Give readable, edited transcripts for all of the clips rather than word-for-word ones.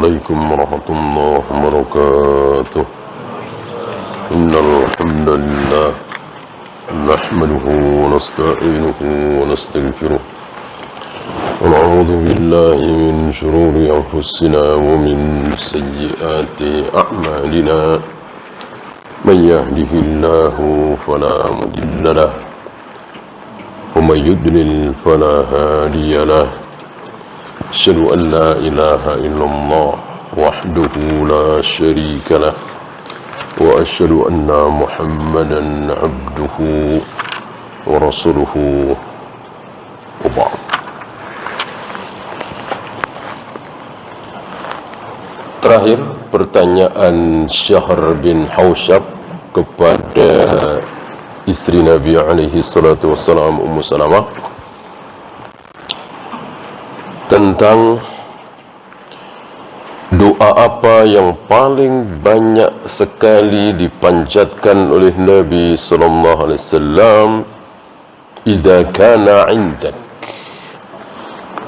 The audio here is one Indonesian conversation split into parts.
عليكم ورحمة الله وبركاته. إن الحمد لله نحمده ونستعينه ونستغفره ونعوذ بالله من شرور أنفسنا ومن سيئات أعمالنا. من يهده الله فلا مضل له ومن يضلل فلا هادي له. أشهد أن لا إله إلا الله وحده لا شريك له وأشهد أن محمدا عبده ورسوله وبعد. Terakhir pertanyaan Syahr bin Hausyab kepada istri Nabi alaihi salatu wassalam, Ummu Salamah, tentang doa apa yang paling banyak sekali dipanjatkan oleh Nabi sallallahu alaihi wasallam idza kana 'indak,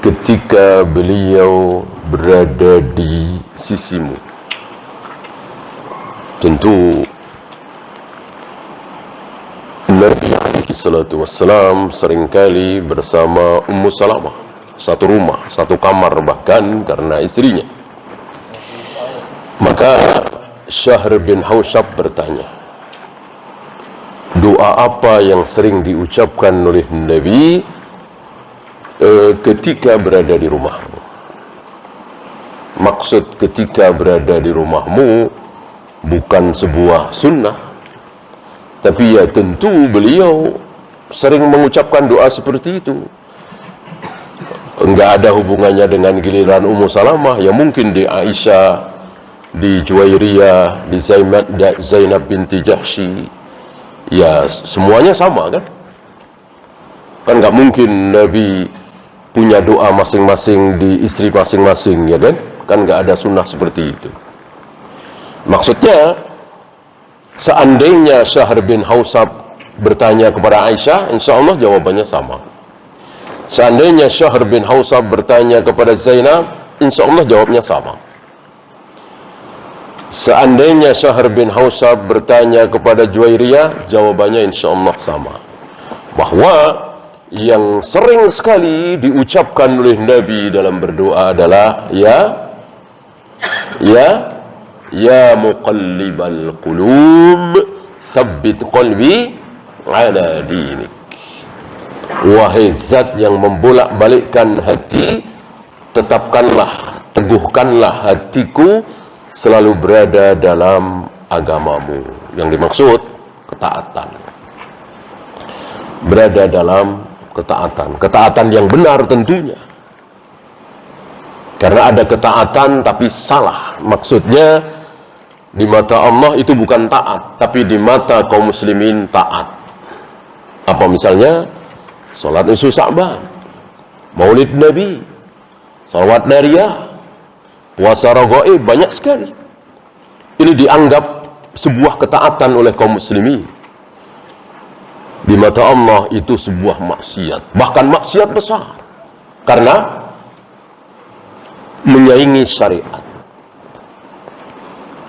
ketika beliau berada di sisimu. Tentu Nabi alaihi salatu wassalam seringkali bersama Ummu Salamah, satu rumah, satu kamar bahkan karena istrinya. Maka Syahr bin Hausyab bertanya, doa apa yang sering diucapkan oleh Nabi ketika berada di rumahmu? Maksud ketika berada di rumahmu bukan sebuah sunnah, tapi ya tentu beliau sering mengucapkan doa seperti itu. Enggak ada hubungannya dengan giliran Ummu Salamah, ya mungkin di Aisyah, di Juwairiyah, di Zainab binti Jahsy, ya semuanya sama kan? Kan nggak mungkin Nabi punya doa masing-masing di istri masing-masing, ya kan? Kan nggak ada sunnah seperti itu. Maksudnya, seandainya Syahr bin Hausyab bertanya kepada Aisyah, insya Allah jawabannya sama. Seandainya Syahr bin Hausyab bertanya kepada Zainab, insya Allah jawabnya sama. Seandainya Syahr bin Hausyab bertanya kepada Juwairiyah, jawabannya insya Allah sama. Bahwa yang sering sekali diucapkan oleh Nabi dalam berdoa adalah Ya muqallibal qulub tsabbit qalbi ala dinik. Wahai zat yang membolak-balikkan hati, tetapkanlah, teguhkanlah hatiku selalu berada dalam agamamu. Yang dimaksud ketaatan. Berada dalam ketaatan. Ketaatan yang benar tentunya. Karena ada ketaatan tapi salah. Maksudnya di mata Allah itu bukan taat, tapi di mata kaum muslimin taat. Apa misalnya? Salat nisfu Sya'ban, Maulid Nabi, salawat nariyah, puasa raghaib, banyak sekali. Ini dianggap sebuah ketaatan oleh kaum muslimin. Di mata Allah itu sebuah maksiat, bahkan maksiat besar, karena menyaingi syariat.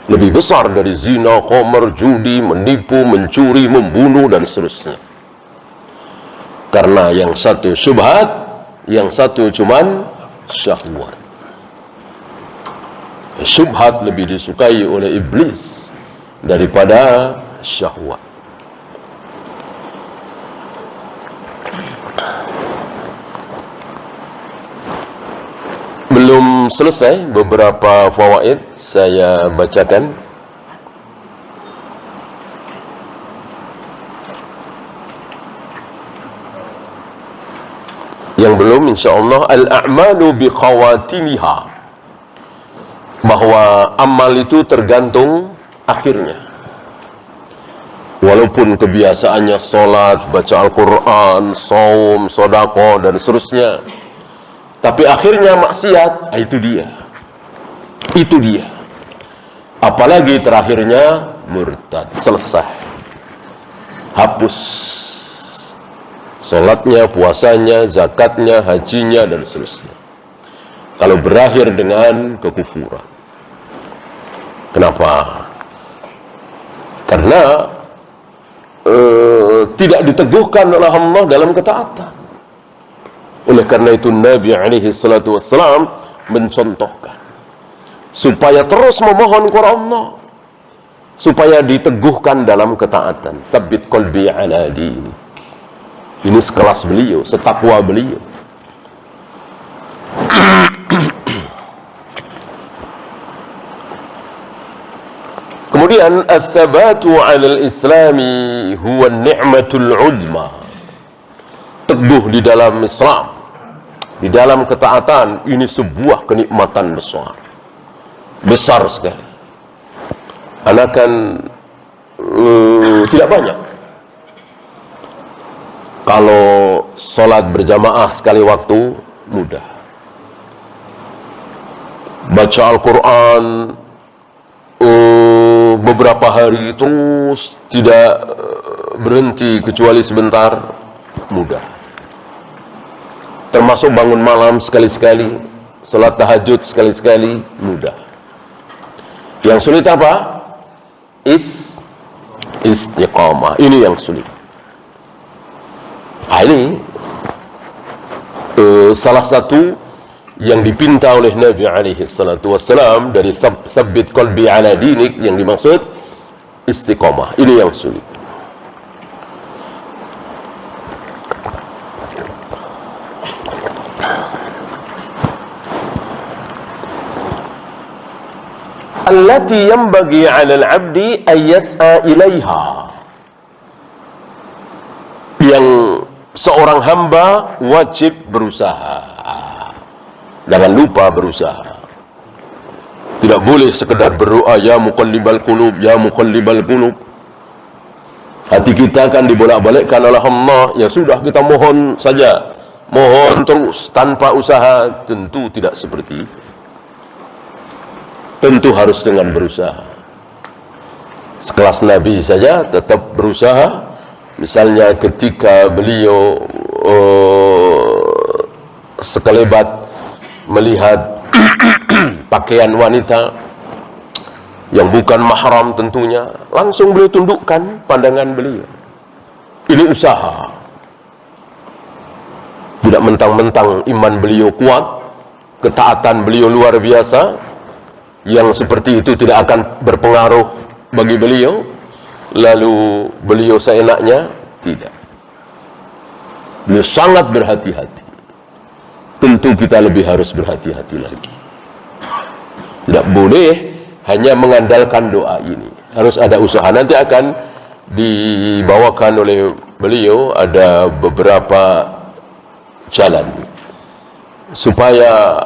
Lebih besar dari zina, khamar, judi, menipu, mencuri, membunuh, dan seterusnya. Karena yang satu syubhat, yang satu cuman syahwat. Syubhat lebih disukai oleh iblis daripada syahwat. Belum selesai beberapa fawaid saya bacakan. Yang belum, insyaallah, al-a'malu biqawatimiha, bahwa amal itu tergantung akhirnya. Walaupun kebiasaannya salat, baca Al-Quran, saum, sedekah, dan seterusnya, tapi akhirnya maksiat, itu dia. Itu dia. Apalagi terakhirnya murtad, selesai. Hapus. Salatnya, puasanya, zakatnya, hajinya, dan seterusnya. kalau berakhir dengan kekufuran. Kenapa? Karena tidak diteguhkan oleh Allah dalam ketaatan. Oleh karena itu Nabi alaihi salatu wassalam mencontohkan supaya terus memohon kepada Allah, supaya diteguhkan dalam ketaatan. Sabbit qalbi ala dini. Ini sekelas beliau, setakwa beliau. Kemudian as-sabatu 'ala al-islami huwa an-ni'matul 'uzma. Teguh di dalam Islam, di dalam ketaatan, ini sebuah kenikmatan besar. Besar sekali. Anakan tidak banyak. Kalau sholat berjamaah sekali waktu, mudah. Baca Al-Quran beberapa hari terus tidak berhenti kecuali sebentar, mudah. Termasuk bangun malam sekali-sekali, sholat tahajud sekali-sekali, mudah. Yang sulit apa? Istiqamah. Ini yang sulit. Ini salah satu yang dipinta oleh Nabi alaihi salatu wassalam dari sabbit qalbi ala dinik, yang dimaksud istiqamah. Ini yang sulit. Allati yanbaghi 'ala al-'abdi an yas'a ilaiha, yang seorang hamba wajib berusaha. Jangan lupa berusaha. Tidak boleh sekedar berdoa, ya muqallibal qulub, ya muqallibal qulub. Hati kita akan dibolak-balikkan oleh Allah, ya sudah kita mohon saja, mohon terus tanpa usaha. Tentu tidak seperti itu. Tentu harus dengan berusaha. Sekelas Nabi saja tetap berusaha. Misalnya ketika beliau sekelebat melihat pakaian wanita yang bukan mahram tentunya, langsung beliau tundukkan pandangan beliau. Ini usaha. Tidak mentang-mentang iman beliau kuat, ketaatan beliau luar biasa, yang seperti itu tidak akan berpengaruh bagi beliau, lalu beliau seenaknya. Tidak. Beliau sangat berhati-hati. Tentu kita lebih harus berhati-hati lagi. Tidak boleh hanya mengandalkan doa ini. Harus ada usaha. Nanti akan dibawakan oleh beliau ada beberapa jalan supaya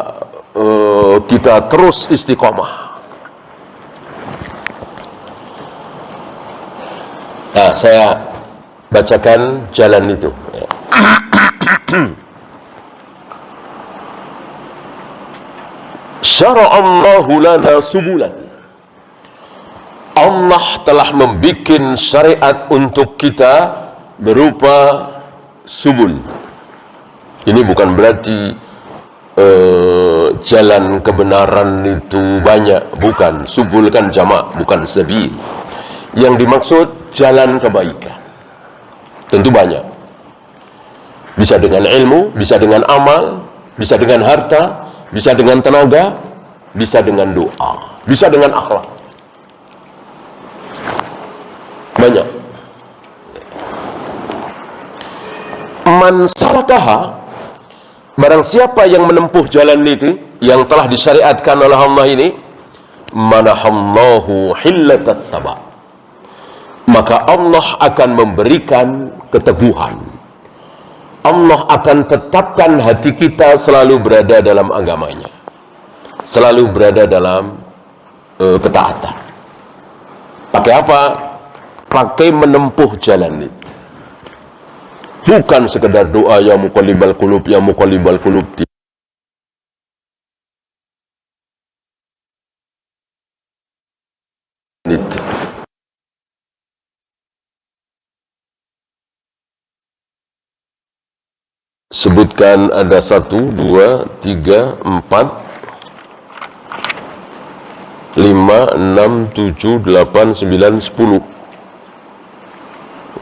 kita terus istiqomah. Nah, saya bacakan jalan itu. Syara'allahu lana subulan. Allah telah membikin syariat untuk kita berupa subul. Ini bukan berarti jalan kebenaran itu banyak, bukan. Subul kan jamak, bukan sabil. Yang dimaksud jalan kebaikan. Tentu banyak. Bisa dengan ilmu, bisa dengan amal, bisa dengan harta, bisa dengan tenaga, bisa dengan doa, bisa dengan akhlak. Banyak. Man salakaha, barang siapa yang menempuh jalan itu yang telah disyariatkan oleh Allah ini, manahallahu hillatat sabah, maka Allah akan memberikan keteguhan. Allah akan tetapkan hati kita selalu berada dalam agamanya, selalu berada dalam ketaatan. Pakai apa? Pakai menempuh jalan itu. Bukan sekedar doa ya muqallibal qulub, ya muqallibal qulub. Sebutkan ada 1, 2, 3, 4 5, 6, 7, 8, 9, 10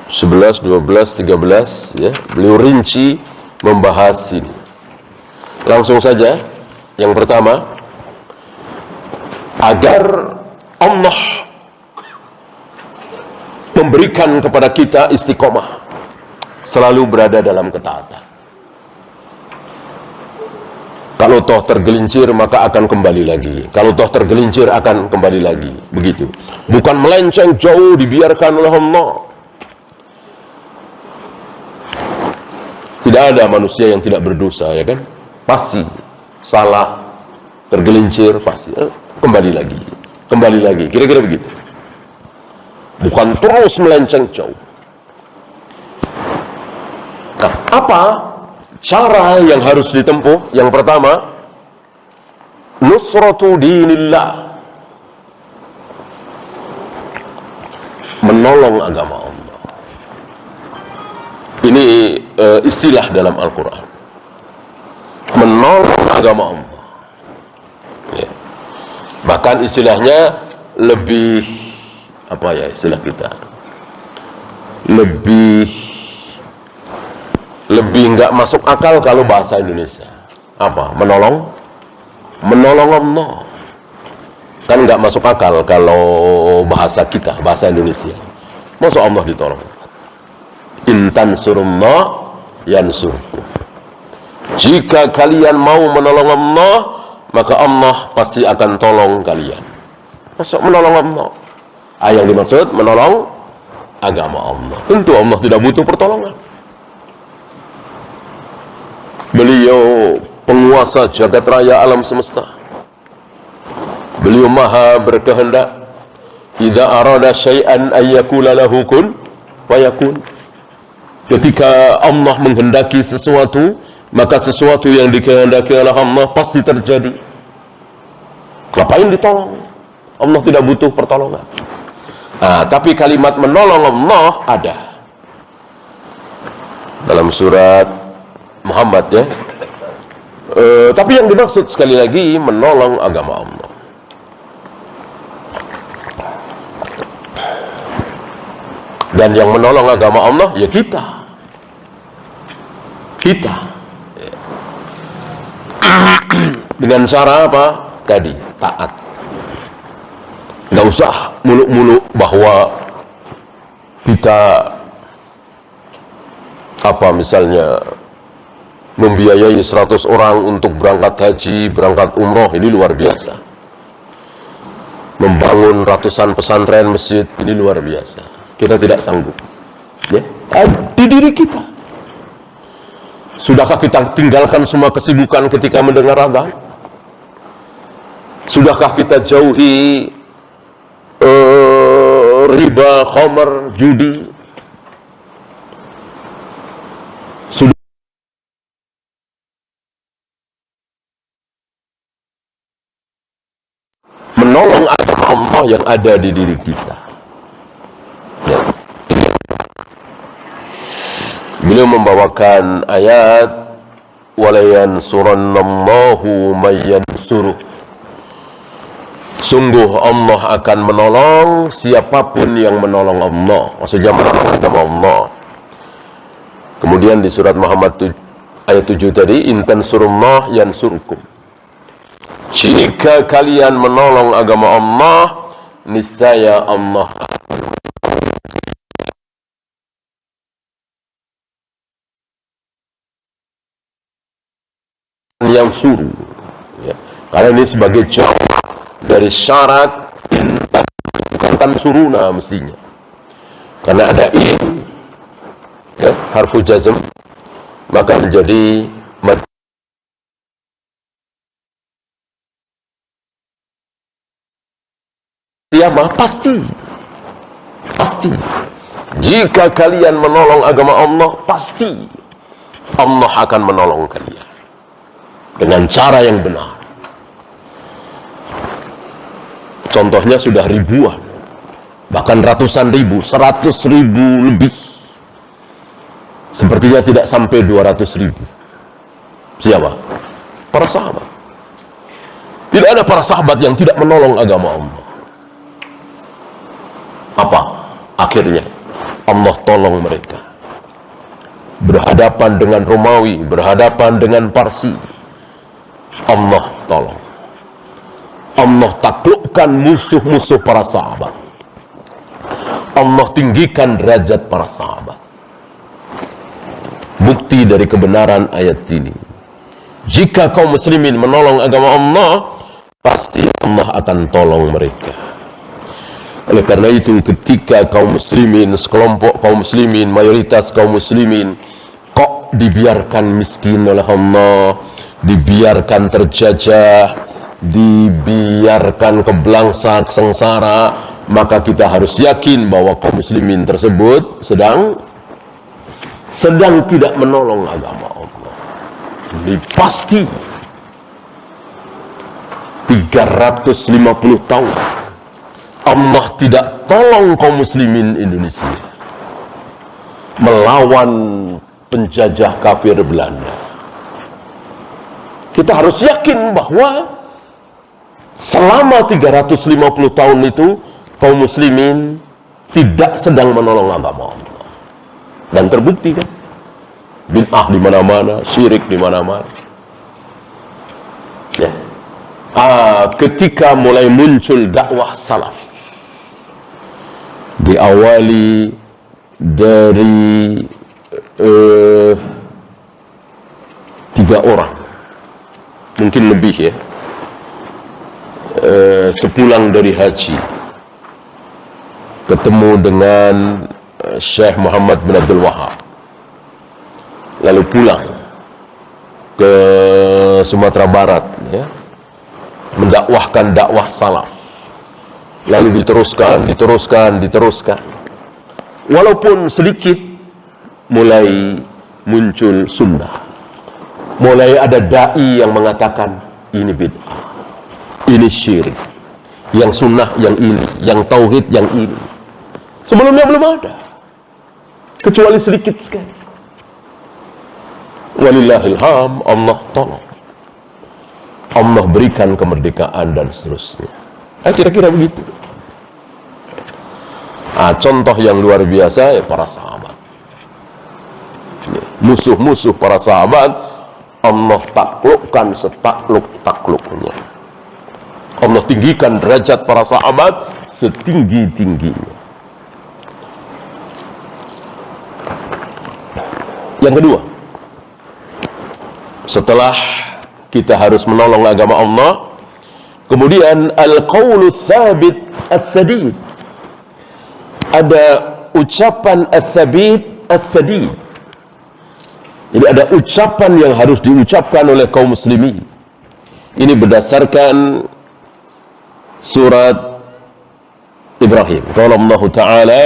11, 12, 13 ya. Beliau rinci membahas ini. Langsung saja, yang pertama, agar Allah memberikan kepada kita istiqomah, selalu berada dalam ketaatan. Kalau toh tergelincir maka akan kembali lagi. Kalau toh tergelincir akan kembali lagi. Begitu. Bukan melenceng jauh dibiarkan oleh Allah. Tidak ada manusia yang tidak berdosa, ya kan? Pasti salah, tergelincir, pasti kembali lagi. Kembali lagi. Kira-kira begitu. Bukan terus melenceng jauh. Nah, apa cara yang harus ditempuh? Yang pertama, nusratu dinillah, menolong agama Allah. Ini istilah dalam Al-Quran, menolong agama Allah ya. Bahkan istilahnya lebih, apa ya istilah kita, lebih nggak masuk akal kalau bahasa Indonesia. Apa? Menolong Allah. Kan nggak masuk akal kalau bahasa kita, bahasa Indonesia. Masa Allah ditolong? Intan surullah yansurkum. Jika kalian mau menolong Allah, maka Allah pasti akan tolong kalian. Masa menolong Allah? Yang dimaksud menolong agama Allah. Tentu Allah tidak butuh pertolongan. Beliau penguasa jagat raya alam semesta. Beliau maha berkehendak. Idza arada syai'an ayyakula lahu kun fayakun. Ketika Allah menghendaki sesuatu, maka sesuatu yang dikehendaki oleh Allah pasti terjadi. Ngapain ditolong? Allah tidak butuh pertolongan. Tapi kalimat menolong Allah ada dalam surat Muhammad ya. Tapi yang dimaksud sekali lagi menolong agama Allah. Dan yang menolong agama Allah ya kita. Dengan cara apa? Tadi, taat. Nggak usah muluk-muluk bahwa kita misalnya membiayai 100 orang untuk berangkat haji, berangkat umroh, ini luar biasa. Membangun ratusan pesantren, masjid, ini luar biasa. Kita tidak sanggup ya? Di diri kita. Sudahkah kita tinggalkan semua kesibukan ketika mendengar azan? Sudahkah kita jauhi riba, khamar, judi? Sudah menolong agama Allah yang ada di diri kita ya. Beliau membawakan ayat walayansurannallahu mayyansuruh. Sungguh Allah akan menolong siapapun yang menolong Allah. Maksudnya menolong agama Allah. Kemudian di surat Muhammad ayat 7 tadi, intansurullah yansurkum. Jika kalian menolong agama Allah, niscaya Allah yang suruh ya. Karena ini sebagai jawab dari syarat bukan suruna mestinya, karena ada in ya, harfu jazm, maka menjadi siapa? Pasti jika kalian menolong agama Allah, pasti Allah akan menolong kalian dengan cara yang benar. Contohnya sudah ribuan, bahkan ratusan ribu, 100.000 lebih. Sepertinya tidak sampai 200.000. Siapa? Para sahabat. Tidak ada para sahabat yang tidak menolong agama Allah. Apa akhirnya? Allah tolong mereka. Berhadapan dengan Romawi, berhadapan dengan Parsi, Allah tolong. Allah taklukkan musuh-musuh para sahabat. Allah tinggikan derajat para sahabat. Bukti dari kebenaran ayat ini, jika kaum muslimin menolong agama Allah, pasti Allah akan tolong mereka. Oleh karena itu, ketika kaum muslimin, sekelompok kaum muslimin, mayoritas kaum muslimin kok dibiarkan miskin oleh Allah, dibiarkan terjajah, dibiarkan kebelangsak sengsara, maka kita harus yakin bahwa kaum muslimin tersebut sedang tidak menolong agama Allah. Ini pasti 350 tahun Allah tidak tolong kaum muslimin Indonesia melawan penjajah kafir Belanda. Kita harus yakin bahwa selama 350 tahun itu kaum muslimin tidak sedang menolong agama Allah. Dan terbukti kan, bid'ah di mana-mana, syirik di mana-mana. Ya. Ketika mulai muncul dakwah salaf, diawali dari 3 orang, mungkin lebih ya, sepulang dari haji, ketemu dengan Syekh Muhammad bin Abdul Wahab, lalu pulang ke Sumatera Barat, ya, mendakwahkan dakwah salaf, lalu diteruskan. Walaupun sedikit mulai muncul sunnah, mulai ada dai yang mengatakan ini bid'ah, ini syirik, yang sunnah yang ini, yang tauhid yang ini. Sebelumnya belum ada, kecuali sedikit sekali. Walillahilham, Allah tolong, Allah berikan kemerdekaan dan seterusnya. Kira-kira begitu. Contoh yang luar biasa ya para sahabat. Musuh-musuh para sahabat Allah taklukkan setakluk-takluknya. Allah tinggikan derajat para sahabat setinggi-tingginya. Yang kedua, setelah kita harus menolong agama Allah, kemudian al-qaulu tsabit as-sadid. Ada ucapan as-sabit as-sadid. Jadi ada ucapan yang harus diucapkan oleh kaum muslimin. Ini berdasarkan surat Ibrahim. Qala Allah Ta'ala,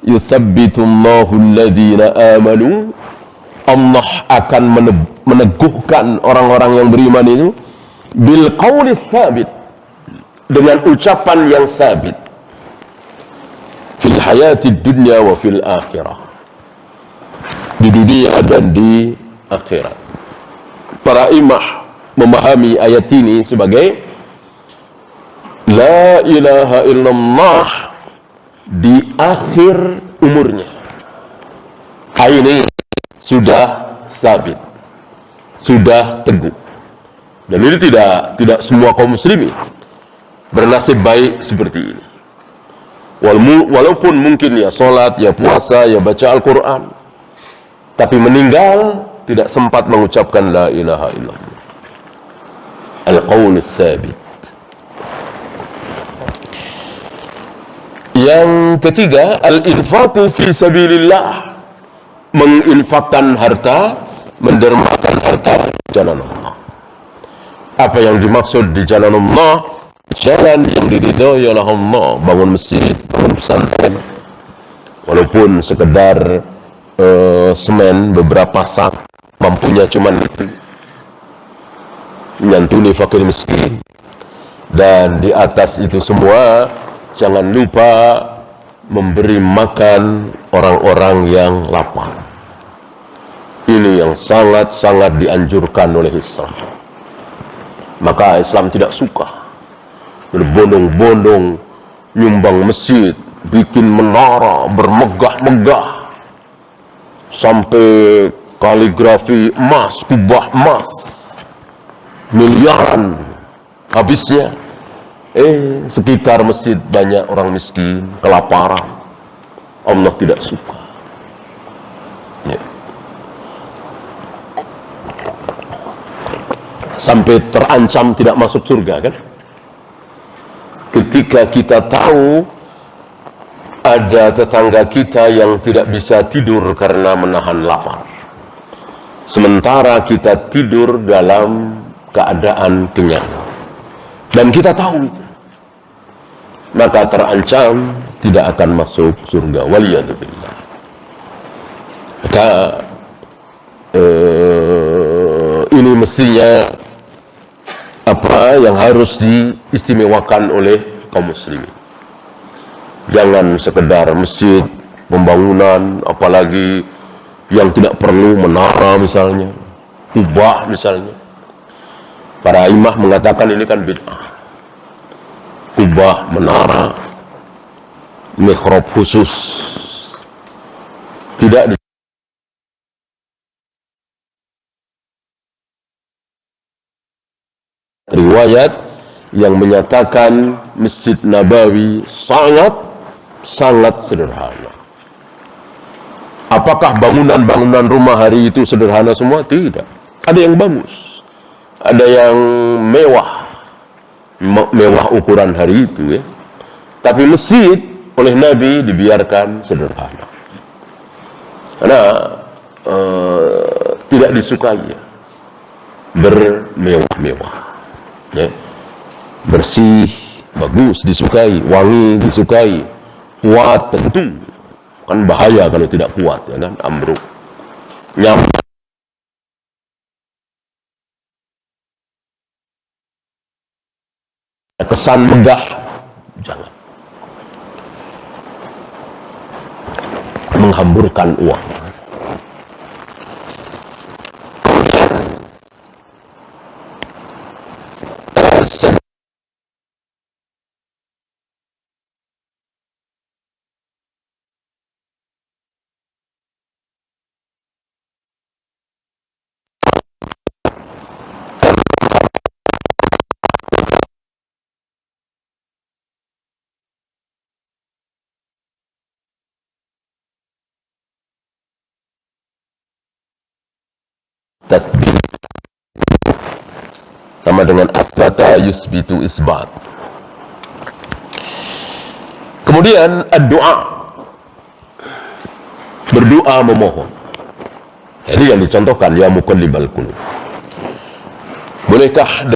yuthabbitu Allahu alladhina amanu. Allah akan meneguhkan orang-orang yang beriman itu bil qauli tsabit, dengan ucapan yang sabit, fil hayati dunya wa fil akhirah, di dunia dan di akhirat. Para imam memahami ayat ini sebagai la ilaha illallah di akhir umurnya. Ini sudah sabit, sudah teguh. Dan ini tidak semua kaum muslimin bernasib baik seperti ini. Walaupun mungkin ya sholat, ya puasa, ya baca Al-Quran, tapi meninggal tidak sempat mengucapkan la ilaha illallah. Al-qaul tsabit. Yang ketiga, al-infaqu fi sabilillah, menginfakkan harta, mendermakan harta di jalan Allah. Apa yang dimaksud di jalan Allah? Jalan yang diridhoi oleh Allah. Bangun masjid, bangun pesantren, walaupun sekedar semen beberapa sak, mampunya cuman itu, menyantuni fakir miskin. Dan di atas itu semua, jangan lupa memberi makan orang-orang yang lapar. Ini yang sangat-sangat dianjurkan oleh Islam. Maka Islam tidak suka berbondong-bondong nyumbang masjid, bikin menara bermegah-megah, sampai kaligrafi emas, kubah emas, miliaran habisnya. Sekitar masjid banyak orang miskin, kelaparan. Allah tidak suka. Ya. Sampai terancam tidak masuk surga, kan? Ketika kita tahu ada tetangga kita yang tidak bisa tidur karena menahan lapar, sementara kita tidur dalam keadaan kenyang, dan kita tahu itu, maka terancam tidak akan masuk surga. Waliyadzubillah. Maka ini mestinya apa yang harus diistimewakan oleh kaum muslimin. Jangan sekedar masjid, pembangunan, apalagi yang tidak perlu, menara misalnya, kubah misalnya. Para imam mengatakan ini kan bid'ah. Kubah, menara, mihrab khusus, tidak riwayat yang menyatakan Masjid Nabawi sangat sederhana. Apakah bangunan-bangunan rumah hari itu sederhana semua? Tidak. Ada yang bagus, ada yang mewah ukuran hari itu, ya. Tapi masjid oleh Nabi dibiarkan sederhana, karena tidak disukai, ya, bermewah-mewah, ya. Bersih, bagus, disukai, wangi, disukai, kuat tentu, kan bahaya kalau tidak kuat, ya kan, ambruk, nyaman. Kesan megah, jangan menghamburkan uang. Tatbik sama dengan asbata yusbitu isbat. Kemudian doa, berdoa memohon. Jadi yang dicontohkan, ya muqallibal qulub. Bolehkah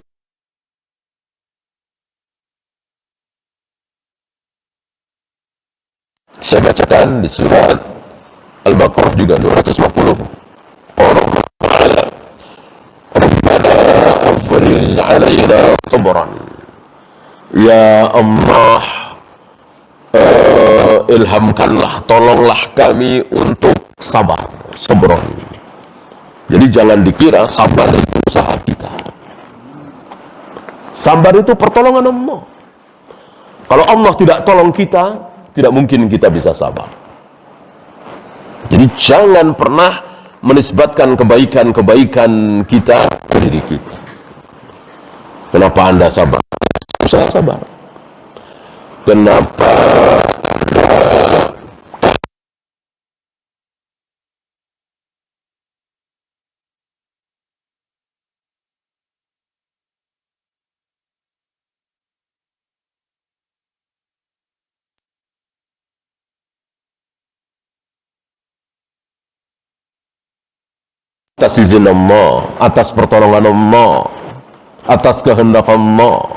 saya bacakan di surat Al-Baqarah juga 250. Alaina sabran, ya Allah, ilhamkanlah, tolonglah kami untuk sabar, sabron. Jadi jangan dikira sabar itu usaha kita. Sabar itu pertolongan Allah. Kalau Allah tidak tolong kita, tidak mungkin kita bisa sabar. Jadi jangan pernah menisbatkan kebaikan-kebaikan kita ke diri kita. Kenapa Anda sabar? Saya sabar. Kenapa atas izin Allah, atas pertolongan Allah, atas kehendak Allah,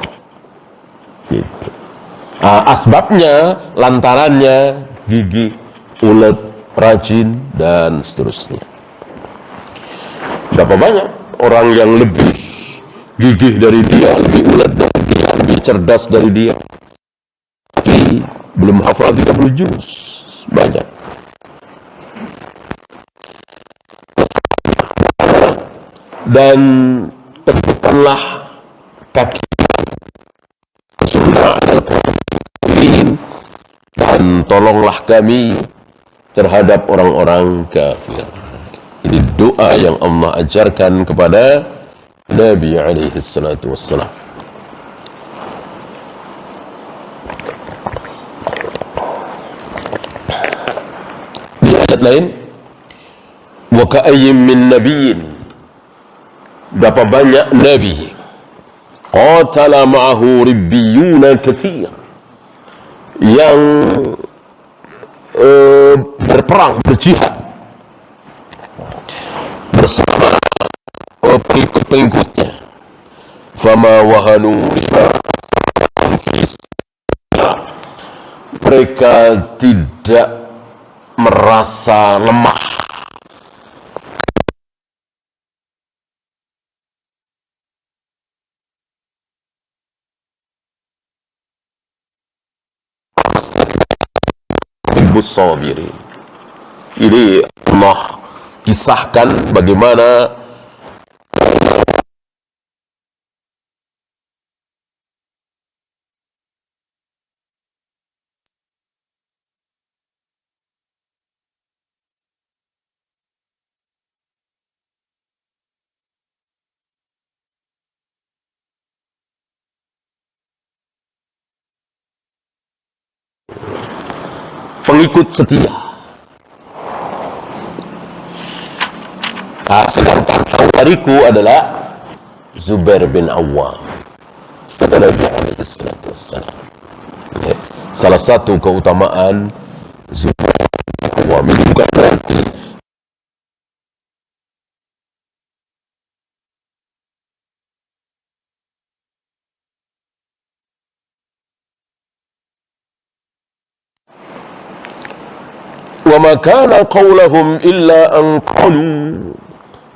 gitu. Asbabnya, lantarannya gigih, ulet, rajin, dan seterusnya. Berapa banyak orang yang lebih gigih dari dia, lebih ulet dari dia, lebih cerdas dari dia, tapi belum hafal 30 juz. Banyak. Dan teguhkanlah kaki sunnah Al-Quran dan dan tolonglah kami terhadap orang-orang kafir. Ini doa yang Allah ajarkan kepada Nabi alaihi salatu wassalam. Di ayat lain, wa ka'ayyin min nabiyyin, berapa banyak nabi, qatala ma'ahu ribbiyuna katsir, yang berperang, berjihad bersama pengikut-pengikutnya. Fama wahanu lima, mereka tidak merasa lemah ibus sabirin. Ini Allah kisahkan bagaimana pengikut setia. Sedangkan hariku adalah Zubair bin Awwam, kata Nabi alaihi salatu wassalam. Salah satu keutamaan Zubair bin Awwam ini bukan berarti wa ma kana qaulahum illa an qalu,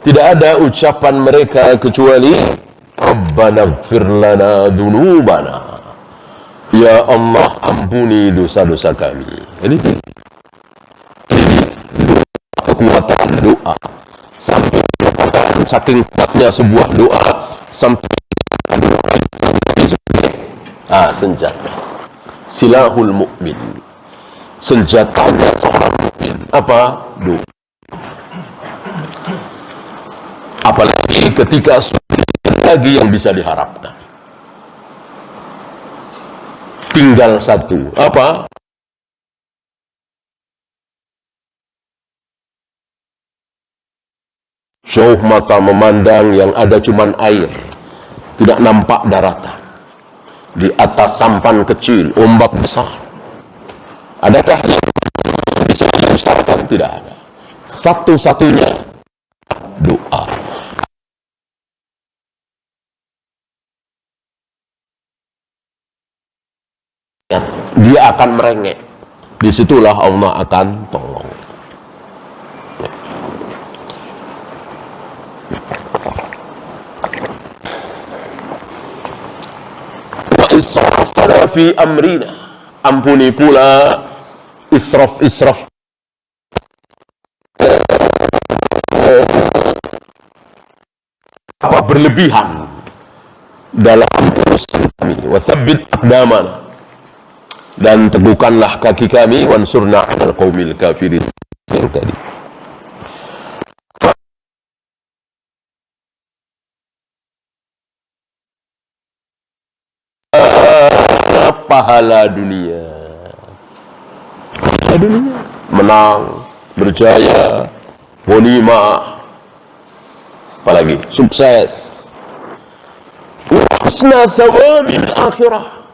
tidak ada ucapan mereka kecuali Rabbana ighfir lana dzunubana, ya Allah ampuni dosa-dosa kami. Ini kekuatan doa, sampai saking kuatnya sebuah doa sampai senjata silahul mukmin, senjatanya seorang mukmin apa? Doa. Apalagi ketika lagi yang bisa diharapkan, tinggal satu, apa? Jauh mata memandang yang ada cuman air, tidak nampak daratan. Di atas sampan kecil, ombak besar. Adakah yang bisa diusahakan? Tidak ada. Satu-satunya doa. Dia akan merengek. Disitulah Allah akan tolong. Wa israfna fi amrina, ampuni pula israf apa berlebihan dalam urusan kami. Wa tsabbit aqdamana, dan teguhkanlah kaki kami. Wansurna 'alal qaumil kafirin, yang tadi. Pahala dunia, menang, berjaya, ghanimah, apalagi sukses, husna thawabil akhirah,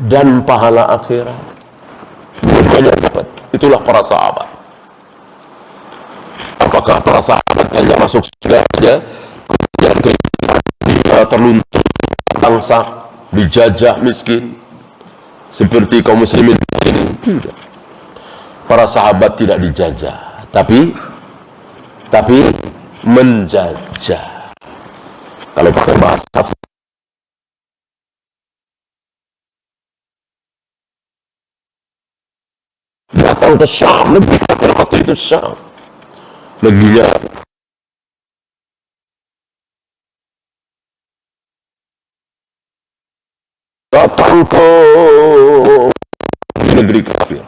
dan pahala akhirat. Banyak dapat. Itulah para sahabat. Apakah para sahabat hanya masuk surga saja, kemudian terluntur, bangsa dijajah, miskin seperti kaum muslimin ini? Tidak. Para sahabat tidak dijajah, tapi menjajah. Kalau pakai bahasa datang ke Syam, lebih pada waktu itu Syam negerinya datang ke negeri kafir.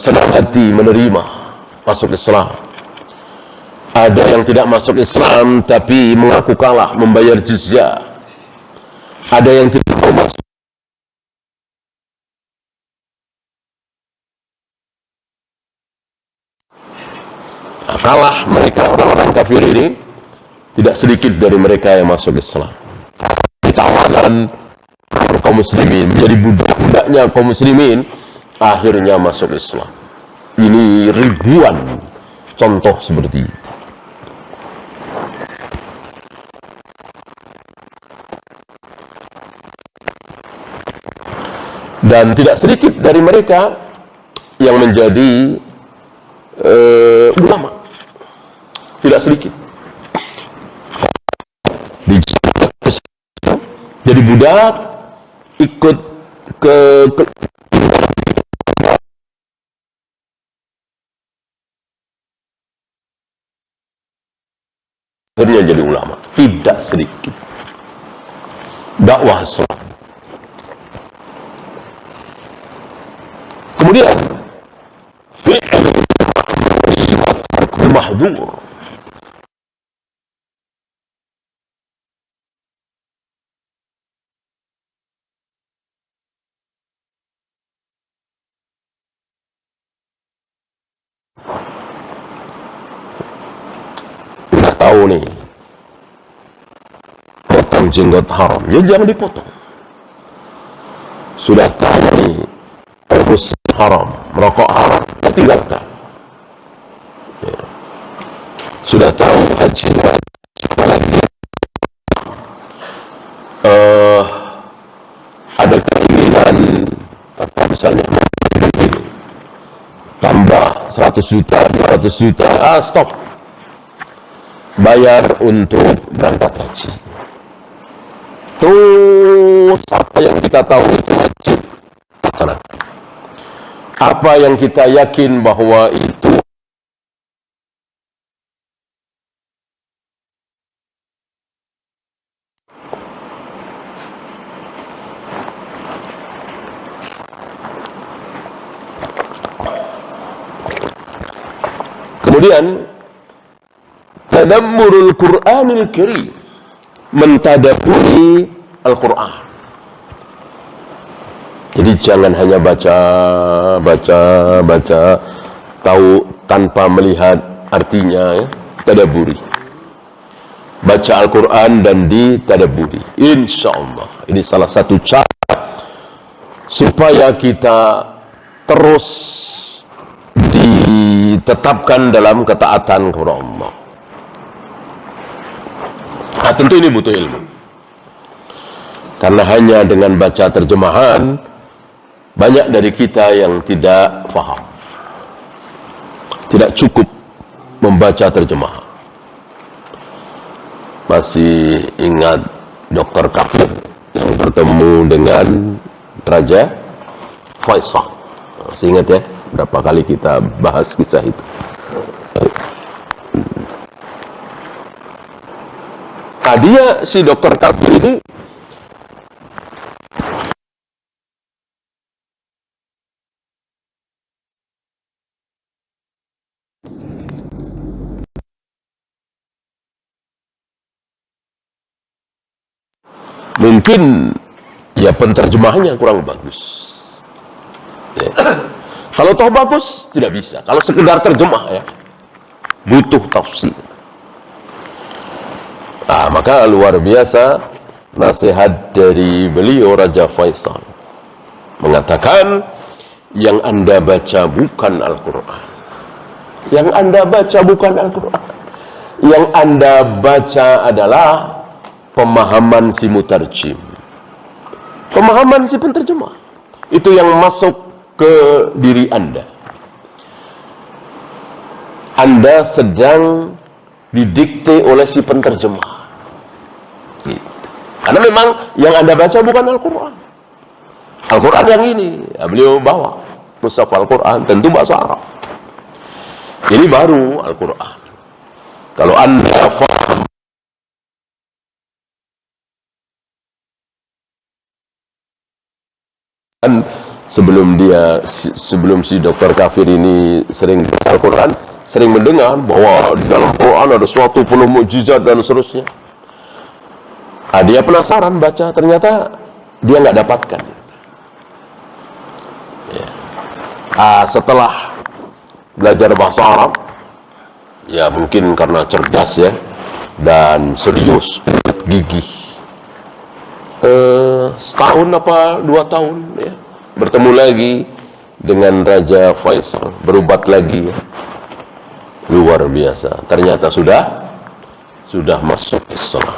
senang hati menerima masuk Islam. Ada yang tidak masuk Islam tapi mengaku kalah membayar jizyah. Ada yang tidak mau masuk, kalah mereka orang-orang kafir ini. Tidak sedikit dari mereka yang masuk Islam. Ditawanan kaum muslimin, menjadi budak-budaknya kaum muslimin, akhirnya masuk Islam. Ini ribuan contoh seperti itu. Dan tidak sedikit dari mereka yang menjadi ulama. Tidak sedikit. Jadi budak ikut ke akhirnya jadi ulama. Tidak sedikit. Dakwah Islam. Kemudian fi'l mahdzur. Udah tahu nih, potong jenggot haram, ya jangan dipotong. Sudah tahu nih, rebus haram, merokok haram, ya tinggalkan. Ya. Sudah tahu haji lagi, ada keinginan apa misalnya tambah 100 juta, 200 juta, stop. Bayar untuk berangkat haji. Terus apa yang kita tahu itu wajib laksanakan. Apa yang kita yakin bahwa itu kemudian tadabburul Qur'anil Karim, mentadabburi Al-Quran. Jadi jangan hanya baca, tahu tanpa melihat artinya, ya. Tadabburi. Baca Al-Quran dan ditadabburi. Insya Allah. Ini salah satu cara supaya kita terus ditetapkan dalam ketaatan kepada Allah. Nah, tentu ini butuh ilmu. Karena hanya dengan baca terjemahan, banyak dari kita yang tidak paham. Tidak cukup membaca terjemahan. Masih ingat Dr. Kafir yang bertemu dengan Raja Faisal. Masih ingat ya, berapa kali kita bahas kisah itu. Nah, dia si Dr. Kafir ini mungkin ya penerjemahannya kurang bagus. Ya. Kalau toh bagus tidak bisa. Kalau sekedar terjemah ya, butuh tafsir. Nah, maka luar biasa nasihat dari beliau Raja Faisal mengatakan, yang Anda baca bukan Al-Quran. Yang Anda baca bukan Al-Quran. Yang Anda baca adalah pemahaman si mutarjim, pemahaman si penterjemah. Itu yang masuk ke diri Anda. Anda sedang didikte oleh si penterjemah. Gitu. Karena memang yang Anda baca bukan Al-Quran. Al-Quran yang ini, ya, beliau bawa mushaf Al-Quran, tentu bahasa Arab. Ini baru Al-Quran. Kalau Anda faham sebelum si dokter kafir ini sering baca Al-Quran, sering mendengar bahwa di dalam Quran ada suatu penuh mukjizat dan seterusnya. Dia penasaran baca, ternyata dia nggak dapatkan. Ya. Setelah belajar bahasa Arab, ya mungkin karena cerdas ya dan serius, gigih, setahun apa 2 tahun ya, bertemu lagi dengan Raja Faisal, berobat lagi ya. Luar biasa, ternyata sudah masuk Islam.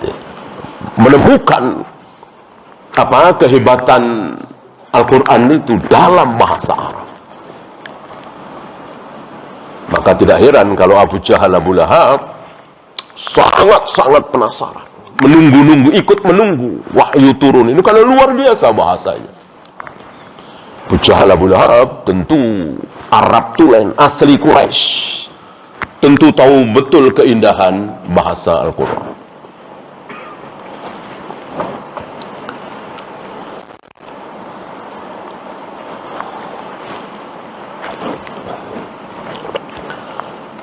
Ya. Menemukan apa kehebatan Al-Quran itu dalam bahasa Arab. Maka tidak heran kalau Abu Jahal, Abu Lahab sangat-sangat penasaran, ikut menunggu wahyu turun ini karena luar biasa bahasanya. Abu Jahal, Abu Lahab tentu Arab tulen, asli Quraisy, tentu tahu betul keindahan bahasa Al-Quran.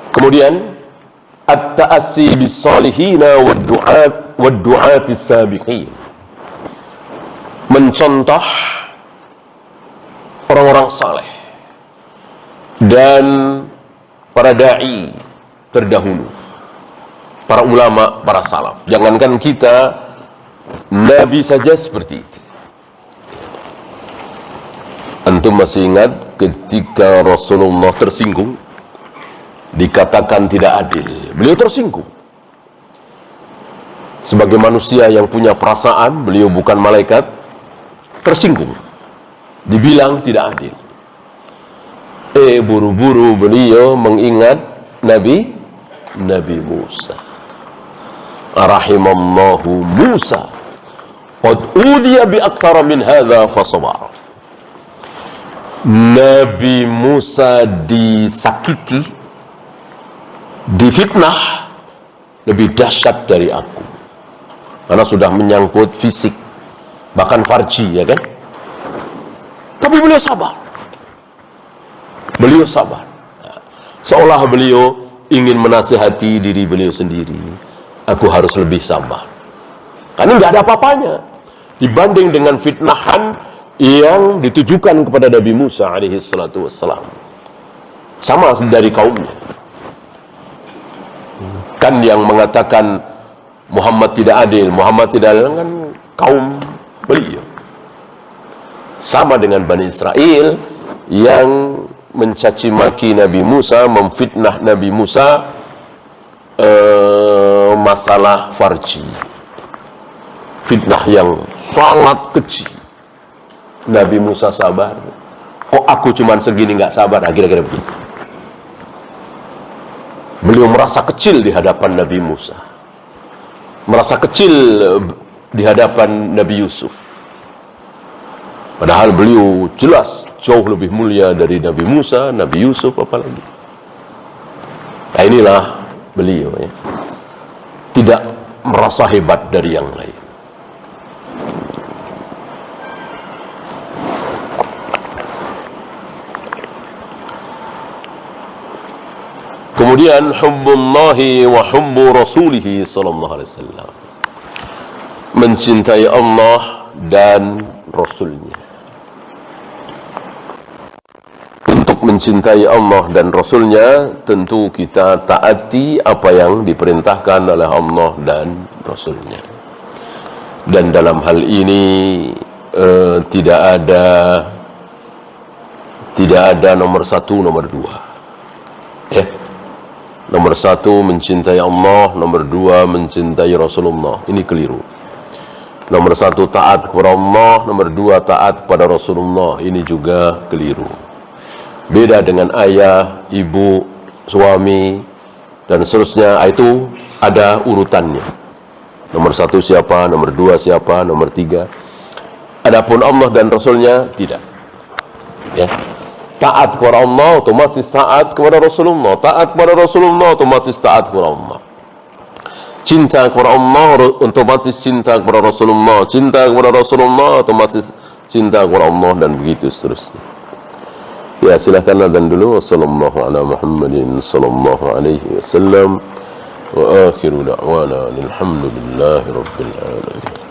Kemudian at-ta'assi bis-salihina wad-du'ati sabiqin, mencontoh orang-orang saleh dan para dai terdahulu, para ulama, para salaf. Jangankan kita, Nabi saja seperti itu. Antum masih ingat ketika Rasulullah tersinggung, dikatakan tidak adil, beliau tersinggung. Sebagai manusia yang punya perasaan, beliau bukan malaikat, tersinggung, dibilang tidak adil. Buru-buru beliau mengingat Nabi Musa. Rahimallahu Musa, qad udhiya bi aktsara min hadza fasabar. Nabi Musa disakiti, difitnah lebih dahsyat dari aku, karena sudah menyangkut fisik, bahkan farji, ya kan? Tapi beliau sabar, seolah beliau ingin menasihati diri beliau sendiri. Aku harus lebih sabar, karena nggak ada apa-apanya dibanding dengan fitnahan yang ditujukan kepada Nabi Musa alaihi salatu wassalam, sama dari kaumnya. Kan yang mengatakan Muhammad tidak adil kan kaum beliau. Sama dengan Bani Israel yang mencaci maki Nabi Musa, memfitnah Nabi Musa masalah farji, fitnah yang sangat kecil. Nabi Musa sabar. Kok aku cuman segini nggak sabar? Kira-kira begitu. Beliau merasa kecil di hadapan Nabi Musa, merasa kecil di hadapan Nabi Yusuf, padahal beliau jelas jauh lebih mulia dari Nabi Musa, Nabi Yusuf apalagi. Nah, inilah beliau ya, tidak merasa hebat dari yang lain. Kemudian hubbullahi wa hubbu rasulihi sallallahu alaihi wasallam, mencintai Allah dan Rasulnya. Untuk mencintai Allah dan Rasulnya, tentu kita taati apa yang diperintahkan oleh Allah dan Rasulnya. Dan dalam hal ini tidak ada nomor satu, nomor dua. Nomor satu mencintai Allah, nomor dua mencintai Rasulullah. Ini keliru. Nomor satu taat kepada Allah, nomor dua taat kepada Rasulullah. Ini juga keliru. Beda dengan ayah, ibu, suami, dan seterusnya. Itu ada urutannya. Nomor satu siapa, nomor dua siapa, nomor tiga. Adapun Allah dan Rasulnya tidak. Ya. Taat kepada Allah, otomatis taat kepada Rasulullah. Taat kepada Rasulullah, otomatis taat kepada Allah. Cinta kepada Allah, otomatis cinta kepada Rasulullah. Cinta kepada Rasulullah, otomatis cinta kepada Allah, dan begitu seterusnya. Ya, silahkan adzan dulu. Wassallallahu ala Muhammadin sallallahu alaihi wasallam wa akhiru da'wana alhamdulillahi rabbil alamin.